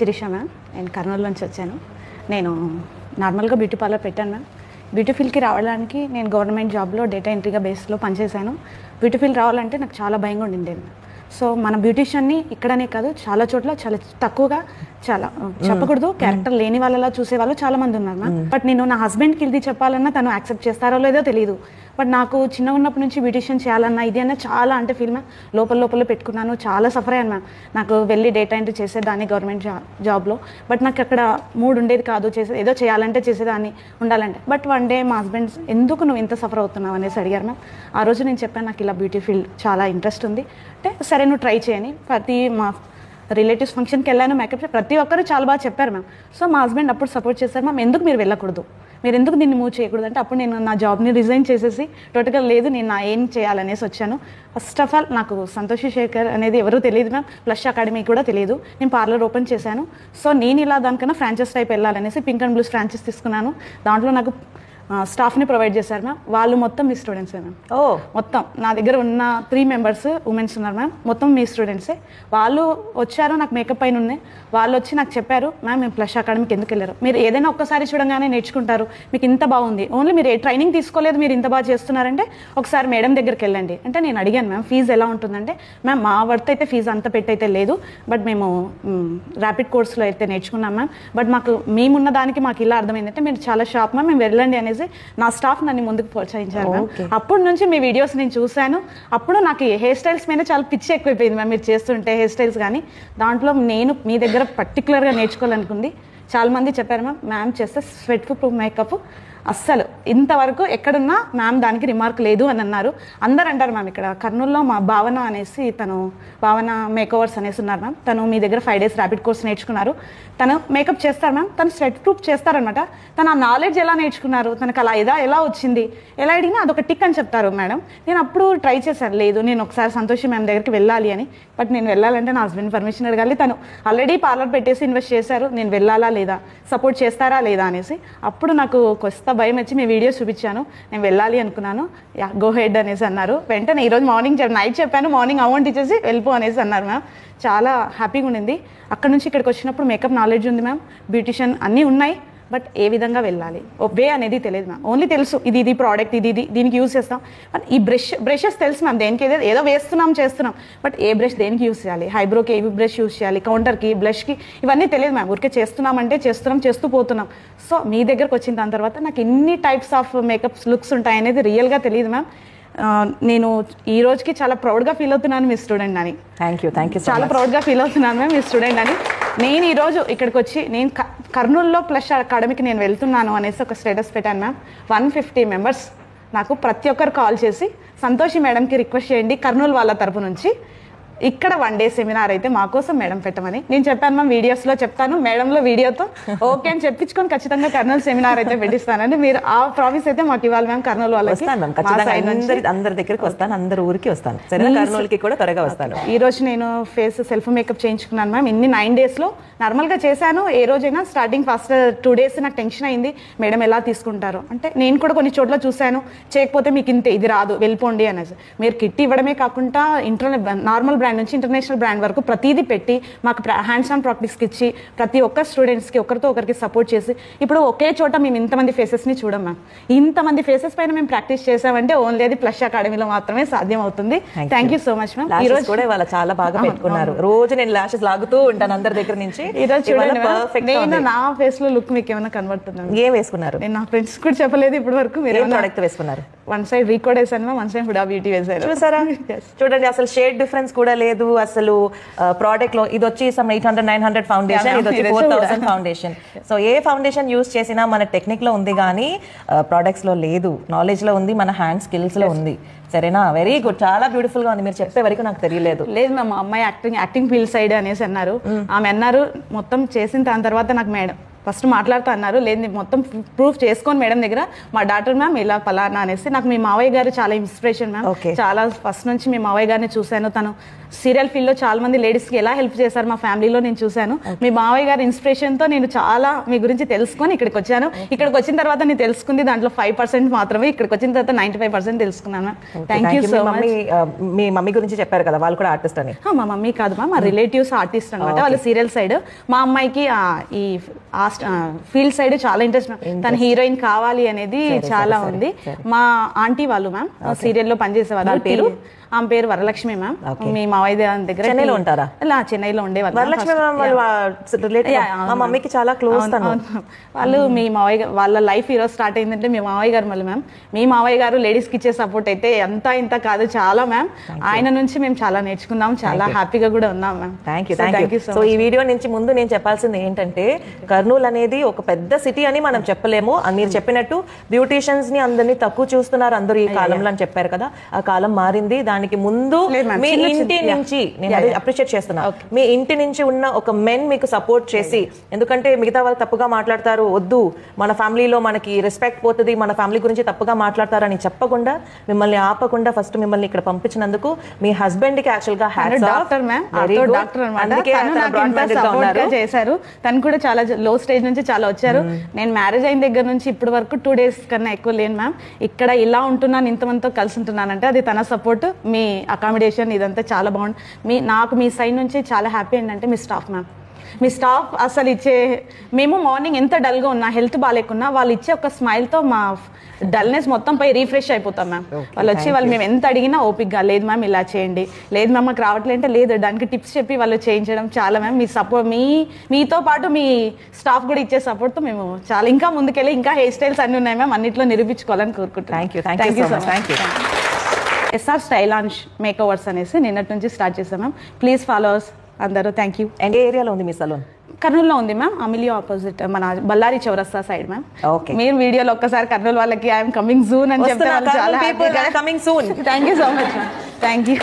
Sirisha ma'am, నేను కర్నూలు నుంచి వచ్చాను. నేను నార్మల్గా బ్యూటీ పార్లర్ పెట్టాను మ్యామ్. బ్యూటీ ఫీల్డ్కి రావడానికి నేను గవర్నమెంట్ జాబ్లో డేటా ఎంట్రీగా బేస్లో పనిచేశాను. బ్యూటీ ఫీల్డ్ రావాలంటే నాకు చాలా భయంగా ఉండింది. సో మన బ్యూటీషియన్ని ఇక్కడనే కాదు చాలా చోట్ల చాలా తక్కువగా, చాలా చెప్పకూడదు, క్యారెక్టర్ లేని వాళ్ళలా చూసే వాళ్ళు చాలా మంది ఉన్నారు మ్యామ్. బట్ నేను నా హస్బెండ్కి ఇది చెప్పాలన్నా తను యాక్సెప్ట్ చేస్తారో లేదో తెలియదు. బట్ నాకు చిన్నగా ఉన్నప్పటి నుంచి బ్యూటీషియన్ చేయాలన్నా ఇది అన్న చాలా అంటే ఫీల్ మ్యామ్. లోపల పెట్టుకున్నాను, చాలా సఫర్ అయ్యాను మ్యామ్. నాకు వెళ్ళి డేటా ఎంట్రీ చేసేదాన్ని గవర్నమెంట్ జాబ్లో. బట్ నాకు అక్కడ మూడు ఉండేది కాదు, ఏదో చేయాలంటే చేసేదాన్ని, ఉండాలంటే. బట్ వన్ డే మా హస్బెండ్ ఎందుకు నువ్వు ఇంత సఫర్ అవుతున్నావు అనేసి అడిగారు మ్యామ్. ఆ రోజు నేను చెప్పాను నాకు ఇలా బ్యూటీ ఫీల్డ్ చాలా ఇంట్రెస్ట్ ఉంది అంటే, సరే నువ్వు ట్రై చేయని. మా రిలేటివ్స్ ఫంక్షన్కి వెళ్ళాను, మేకప్ ప్రతి ఒక్కరు చాలా బాగా చెప్పారు మ్యామ్. సో మా హస్బెండ్ అప్పుడు సపోర్ట్ చేశారు మ్యామ్. ఎందుకు మీరు వెళ్ళకూడదు, మీరు ఎందుకు దీన్ని మూవ్ చేయకూడదు అంటే, అప్పుడు నేను నా జాబ్ని రిజైన్ చేసేసి టోటల్గా లేదు నేను నా ఏం చేయాలనేసి వచ్చాను. ఫస్ట్ ఆఫ్ ఆల్ నాకు సంతోషి శేఖర్ అనేది ఎవరూ తెలియదు మ్యామ్, ప్లస్ అకాడమీ కూడా తెలియదు. నేను పార్లర్ ఓపెన్ చేశాను. సో నేను ఇలా దానికన్నా ఫ్రాంచైజ్ టైప్ వెళ్ళాలనేసి పింక్ అండ్ బ్లూస్ ఫ్రాంచైజ్ తీసుకున్నాను. దాంట్లో నాకు స్టాఫ్ని ప్రొవైడ్ చేశారు మ్యామ్. వాళ్ళు మొత్తం మీ స్టూడెంట్సే మ్యామ్. మొత్తం నా దగ్గర ఉన్న 3 మెంబర్స్ ఉమెన్స్ ఉన్నారు మ్యామ్, మొత్తం మీ స్టూడెంట్సే. వాళ్ళు వచ్చారు, నాకు మేకప్ పైన ఉన్నాయి. వాళ్ళు వచ్చి నాకు చెప్పారు మ్యామ్ మేము ప్లస్ అకాడమీకి ఎందుకు వెళ్ళారు, మీరు ఏదైనా ఒక్కసారి చూడగానే నేర్చుకుంటారు, మీకు ఇంత బాగుంది, ఓన్లీ మీరు ఏ ట్రైనింగ్ తీసుకోలేదు, మీరు ఇంత బాగా చేస్తున్నారంటే ఒకసారి మేడం దగ్గరికి వెళ్ళండి అంటే. నేను అడిగాను మ్యామ్ ఫీజు ఎలా ఉంటుందంటే, మ్యామ్ మా వర్త్ అయితే ఫీజు అంత పెట్టయితే లేదు, బట్ మేము ర్యాపిడ్ కోర్స్లో అయితే నేర్చుకున్నాం మ్యామ్. బట్ మాకు మేమున్న దానికి మాకు ఇలా అర్థమైందంటే మీరు చాలా షాప్ మ్యామ్, మేము వెళ్ళండి అనేసి నా స్టాఫ్ నన్ను ముందుకు ప్రోత్సహించారు మ్యామ్. అప్పటి నుంచి మీ వీడియోస్ నేను చూశాను. అప్పుడు నాకు హెయిర్ స్టైల్స్ మీద చాలా పిచ్చి ఎక్కువైపోయింది మ్యామ్, మీరు చేస్తుంటే హెయిర్ స్టైల్స్. కానీ దాంట్లో నేను మీ దగ్గర పర్టికులర్గా నేర్చుకోవాలనుకుంది. చాలా మంది చెప్పారు మ్యామ్ చేస్తే స్వెట్ ప్రూఫ్ మేకప్ అస్సలు ఇంతవరకు ఎక్కడున్నా మ్యామ్ దానికి రిమార్క్ లేదు అని అన్నారు. అందరు అంటారు మ్యామ్. ఇక్కడ కర్నూలులో మా భావన అనేసి, తను భావన మేకవర్స్ అనేసి ఉన్నారు మ్యామ్. తను మీ దగ్గర 5 days ర్యాపిడ్ కోర్స్ నేర్చుకున్నారు. తను మేకప్ చేస్తారు మ్యామ్, తను స్వెట్ ప్రూఫ్ చేస్తారనమాట. తను ఆ నాలెడ్జ్ ఎలా నేర్చుకున్నారు, తనకు అలా ఎలా వచ్చింది, ఎలా అడిగినా అదొక టిక్ అని చెప్తారు మేడం. నేను అప్పుడు ట్రై చేశాను, లేదు నేను ఒకసారి సంతోషి మ్యామ్ దగ్గరికి వెళ్ళాలి అని. బట్ నేను వెళ్ళాలంటే నా హస్బెండ్ పర్మిషన్ అడగాలి. తను ఆల్రెడీ పార్లర్ పెట్టేసి ఇన్వెస్ట్ చేశారు, నేను వెళ్ళాలా లేదా, సపోర్ట్ చేస్తారా లేదా అనేసి. అప్పుడు నాకు కొస్త భయం వచ్చి మీ వీడియో చూపించాను, నేను వెళ్ళాలి అనుకున్నాను. గో హెడ్ అనేసి అన్నారు. వెంటనే ఈరోజు మార్నింగ్ నైట్ చెప్పాను, మార్నింగ్ అమౌంట్ ఇచ్చేసి వెళ్ళిపో అనేసి అన్నారు మ్యామ్. చాలా హ్యాపీగా ఉండింది. అక్కడ నుంచి ఇక్కడికి వచ్చినప్పుడు మేకప్ నాలెడ్జ్ ఉంది మ్యామ్, బ్యూటిషియన్ అన్నీ ఉన్నాయి. బట్ ఏ విధంగా వెళ్ళాలి వే అనేది తెలియదు మ్యామ్. ఓన్లీ తెలుసు ఇది ప్రోడక్ట్, ఇది దీనికి యూజ్ చేస్తాం. బట్ ఈ బ్రషెస్ తెలుసు మ్యామ్, దేనికి ఏదో చేస్తున్నాం. బట్ ఏ బ్రష్ దేనికి యూజ్ చేయాలి, హైబ్రోకి ఏ బ్రష్ యూజ్ చేయాలి, కౌంటర్కి, బ్లష్కి, ఇవన్నీ తెలియదు మ్యామ్. ఊరికే చేస్తూ పోతున్నాం. సో మీ దగ్గరకు వచ్చిన దాని తర్వాత నాకు ఇన్ని టైప్స్ ఆఫ్ మేకప్ లుక్స్ ఉంటాయనేది రియల్గా తెలియదు మ్యామ్. నేను ఈ రోజుకి చాలా ప్రౌడ్గా ఫీల్ అవుతున్నాను మీ స్టూడెంట్ అని. థ్యాంక్ యూ చాలా ప్రౌడ్గా ఫీల్ అవుతున్నాను మ్యామ్ మీ స్టూడెంట్ అని. నేను ఈరోజు ఇక్కడికి వచ్చి నేను కర్నూలులో ప్లస్ అకాడమీకి నేను వెళ్తున్నాను అనేసి ఒక స్టేటస్ పెట్టాను మ్యామ్. 150 members నాకు ప్రతి ఒక్కరు కాల్ చేసి సంతోషి మేడంకి రిక్వెస్ట్ చేయండి కర్నూలు వాళ్ళ తరపు నుంచి ఇక్కడ 1 day సెమినార్ అయితే మా కోసం మేడం పెట్టమని. నేను చెప్పాను మ్యామ్, వీడియోస్లో చెప్తాను, మేడంలో వీడియోతో ఓకే అని చెప్పించుకొని ఖచ్చితంగా కర్నూలు సెమినార్ అయితే పెట్టిస్తానండి. మీరు ఆ ప్రామిస్ అయితే మాకు ఇవ్వాలి మ్యామ్. కర్నూలు వాళ్ళకి అందరి దగ్గరికి వస్తాను, అందరి ఊరికి వస్తాను, కర్నూలుకి కూడా త్వరగా వస్తాను. ఈ రోజు నేను ఫేస్ సెల్ఫ్ మేకప్ చేయించుకున్నాను మ్యామ్. ఇన్ని 9 daysలో నార్మల్గా చేశాను. ఏ రోజైనా స్టార్టింగ్ ఫస్ట్ 2 days నాకు టెన్షన్ అయింది, మేడం ఎలా తీసుకుంటారు అంటే. నేను కూడా కొన్ని చోట్ల చూశాను, చేయకపోతే మీకు ఇంతే, ఇది రాదు వెళ్ళిపోండి అనేసి. మీరు కిట్ ఇవ్వడమే కాకుండా నార్మల్ బ్రాండ్ నుంచి ఇంటర్నేషనల్ బ్రాండ్ వరకు ప్రతిదీ పెట్టి మాకు హ్యాండ్స్ ఆన్ ప్రాక్టీస్కి ఇచ్చి ప్రతి ఒక్క స్టూడెంట్స్కి ఒకరితో ఒకరికి సపోర్ట్ చేసి, ఇప్పుడు ఒకే చోట మేము ఇంతమంది ఫేసెస్ని చూడం మ్యామ్. ఇంతమంది ఫేసెస్ పైన మేము ప్రాక్టీస్ చేసామంటే ఓన్లీ అది ప్లస్ అకాడమీలో మాత్రమే సాధ్యం అవుతుంది. Thank you so much ma'am. ఈ రోజు కూడా వాళ్ళ చాలా బాగా పెట్టుకున్నారు. రోజు నేను లాషెస్ లాగుతూ ఉంటాను అందరి దగ్గర నుంచి. ఈ రోజు చూడండి, నేను నా ఫేస్ లో లుక్ మీకు ఏమైనా కనబడుతుంది? ఏం వేసుకున్నారు? నేను నా ఫ్రెండ్స్ కూడా చెప్పలేదు ఇప్పటి వరకు. మీరు ప్రోడక్ట్ వేసుకున్నారు? వన్ సైడ్ రీకోడ్ వేసాను, వన్ సైడ్ హుడా బ్యూటీ వేసారు. చూసారా, చూడండి అసలు షేడ్ డిఫరెన్స్ కూడా లేదు అసలు. ప్రోడక్ట్ లో ఇది వచ్చి 800-900 ఫౌండేషన్, ఇది వచ్చి 4000 ఫౌండేషన్. సో ఏ ఫౌండేషన్ యూస్ చేసినా మన టెక్నిక్ లో ఉంది కానీ ప్రోడక్ట్స్ లో లేదు, నాలెడ్జ్ లో ఉంది, మన హ్యాండ్ స్కిల్స్ లో ఉంది. సరేనా, వెరీ గుడ్, చాలా బ్యూటిఫుల్ గా ఉంది. మీరు చెప్పే వరకు నాకు తెలియలేదు. లేదు మ్యామ్, అమ్మాయి యాక్టింగ్ ఫీల్డ్ సైడ్ అనేసి అన్నారు. ఆమె అన్నారు మొత్తం చేసిన దాని తర్వాత నాకు మేడం ఫస్ట్ మాట్లాడుతూ అన్నారు, లేదు మొత్తం ప్రూఫ్ చేసుకొని మేడం దగ్గర మా డాక్టర్ మ్యామ్ ఇలా పలానా అనేసి. నాకు మీ మావయ్య గారు చాలా ఇన్స్పిరేషన్ మ్యామ్. చాలా ఫస్ట్ నుంచి మీ మావయ్య గారిని చూశాను. తను సీరియల్ ఫీల్డ్లో చాలా మంది లేడీస్కి ఎలా హెల్ప్ చేశారు మా ఫ్యామిలీలో నేను చూశాను. మీ మావయ్య గారి ఇన్స్పిరేషన్తో నేను చాలా మీ గురించి తెలుసుకొని ఇక్కడికి వచ్చాను. ఇక్కడికి వచ్చిన తర్వాత నేను తెలుసుకుంది దాంట్లో 5% మాత్రమే. ఇక్కడికి వచ్చిన తర్వాత 95% తెలుసుకున్నాను ma'am. Thank you so much. Me mummy గురించి చెప్పారు కదా, వాళ్ళు కూడా ఆర్టిస్ట్ అని. మా మమ్మీ కాదు మ్యామ్, మా రిలేటివ్స్ ఆర్టిస్ట్ అనమాట. వాళ్ళు సీరియల్ సైడ్. మా అమ్మాయికి ఈ ఫీల్డ్ సైడ్ చాలా ఇంట్రెస్ట్. తన హీరోయిన్ కావాలి అనేది చాలా ఉంది. మా ఆంటీ వాళ్ళు మ్యామ్ సీరియల్లో పనిచేసేవాళ్ళు. పేరు ఆమె పేరు వరలక్ష్మి మ్యామ్. మీ మావయ్య దగ్గర చెన్నైలో ఉంటారా? చెన్నైలో ఉండేవాళ్ళు. వరలక్ష్మి మా మమ్మీకి చాలా క్లోజ్. వాళ్ళు మీ మావయ్య వాళ్ళ లైఫ్ ఈరోజు స్టార్ట్ అయిందంటే మీ మావయ్య గారు మళ్ళీ మ్యామ్. మీ మావయ్య గారు లేడీస్కి ఇచ్చే సపోర్ట్ అయితే ఎంత ఇంత కాదు, చాలా మ్యామ్. ఆయన నుంచి మేము చాలా నేర్చుకున్నాం, చాలా హ్యాపీగా కూడా ఉన్నాం మ్యామ్. Thank you. సో ఈ వీడియో నుంచి ముందు నేను చెప్పాల్సింది ఏంటంటే, కర్నూలు అనేది ఒక పెద్ద సిటీ అని మనం చెప్పలేము. మీరు చెప్పినట్టు బ్యూటీషియన్స్ ని అందరినీ తక్కువ చూస్తున్నారు అందరూ ఈ కాలంలో అని చెప్పారు కదా. ఆ కాలం మారింది. దానికి ముందు మీ ఇంటి నుంచి నేను అప్రిషియేట్ చేస్తున్నా, మీ ఇంటి నుంచి ఉన్న ఒక మెన్ మీకు సపోర్ట్ చేసి, ఎందుకంటే మిగతా వాళ్ళు తప్పుగా మాట్లాడతారు, వద్దు మన ఫ్యామిలీలో మనకి రెస్పెక్ట్ పోతుంది, మన ఫ్యామిలీ గురించి తప్పుగా మాట్లాడతారని చెప్పకుండా, మిమ్మల్ని ఆపకుండా ఫస్ట్ మిమ్మల్ని ఇక్కడ పంపించినందుకు మీ హస్బెండ్ కి యాక్చువల్ గా చేశారు. తను కూడా చాలా లో స్టేజ్ నుంచి చాలా వచ్చారు. నేను మ్యారేజ్ అయిన దగ్గర నుంచి ఇప్పటి వరకు 2 days కన్నా ఎక్కువ లేను మ్యామ్. ఇక్కడ ఇలా ఉంటున్నాను, ఇంతమందితో కలిసి ఉంటున్నానంటే అది తన సపోర్ట్. మీ అకామిడేషన్ ఇదంతా చాలా బాగుంది. నాకు మీ సైడ్ నుంచి చాలా హ్యాపీ ఏంటంటే మీ స్టాఫ్ మ్యామ్. మీ స్టాఫ్ అసలు ఇచ్చే, మేము మార్నింగ్ ఎంత డల్గా ఉన్నా, హెల్త్ బాగాలేకున్నా వాళ్ళు ఇచ్చే ఒక స్మైల్తో మా డల్నెస్ మొత్తం పోయి రీఫ్రెష్ అయిపోతాం మ్యామ్. వాళ్ళు వచ్చి వాళ్ళు మేము ఎంత అడిగినా ఓపిక్గా, లేదు మ్యామ్ ఇలా చేయండి, లేదు మ్యామ్ మాకు రావట్లేదు అంటే లేదు, దానికి టిప్స్ చెప్పి వాళ్ళు చేయించడం చాలా మ్యామ్. మీ సపోర్ట్ మీతో పాటు మీ స్టాఫ్ కూడా ఇచ్చే సపోర్ట్తో మేము చాలా ఇంకా ముందుకెళ్ళి ఇంకా హెయిర్ స్టైల్స్ అన్నీ ఉన్నాయి మ్యామ్, అన్నింటిలో నిరూపించుకోవాలని కోరుకుంటున్నాను. Thank you so much. SR style and makeovers అనేసి నిన్నటి నుంచి స్టార్ట్ చేసాం మ్యామ్. ప్లీజ్ ఫాలోవర్స్ అందరూ. Thank you. అండ్ ఏ ఏరియాలో ఉంది మీ సలూన్? కర్నూలులో ఉంది మ్యామ్, అమిలియో ఆపోజిట్ మన బళ్ళారి చౌరస్తా సైడ్ మ్యామ్. మీరు వీడియోలో ఒక్కసారి కర్నూలు వాళ్ళకి ఐఎమ్ కమింగ్ సూన్ అని చెప్తే చాలా హ్యాపీగా. Coming soon. Thank you so much ma'am. Thank you.